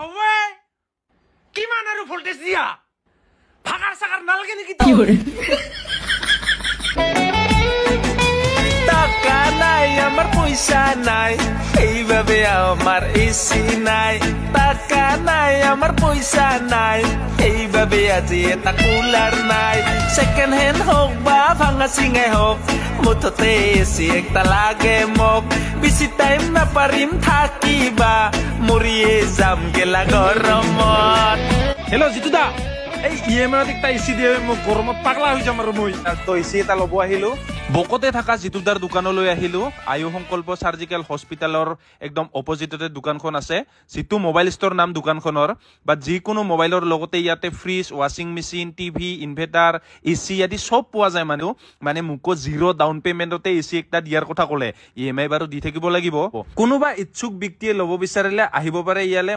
হবে কিমান আৰু ভোল্টেজ দিয়া ভাগাৰ সাগাৰ নালগে নেকি টাকা নাই আমার পয়সা নাই এইভাবে আমার এসি নাই টাকা নাই আমার পয়সা নাই এইভাবে আজি এটা কুলার নাই সেকেন্ড হ্যান্ড হোক বা ভাঙা চিঙাই হোক মুঠতে এসি একটা লাগে মোক বেশি টাইম নাপাৰিম থাকিবা মৰিয়ে যাম গেলা গৰমত হেল্ল' জিতু দা এই ইএমআইত একটা এসি দিয়ে মোক গৰমত পাগলা হৈ যাম আৰু মই তো এচি এটা ল'ব আহিলো বকতে থকা জিতুদাৰ দোকানলৈ আহিলো আয়ু সংকল্প চাৰ্জিকেল হস্পিটেলৰ একদম অপজিটতে দোকানখন আছে জিতু মোবাইল ষ্ট'ৰ নাম দোকানখনৰ বা যিকোনো মোবাইলৰ লগতে ইয়াতে ফ্ৰিজ ৱাশ্বিং মেচিন টিভি ইনভাৰ্টাৰ এচি আদি সব পোৱা যায় মানে মোকো জিৰ' ডাউন পেমেণ্টতে এচি একটা দিয়াৰ কথা ক'লে ইএমআই বাৰু দি থাকিব লাগিব কোনোবা ইচ্ছুক ব্যক্তিয়ে ল'ব বিচাৰিলে আহিব পাৰে ইয়ালে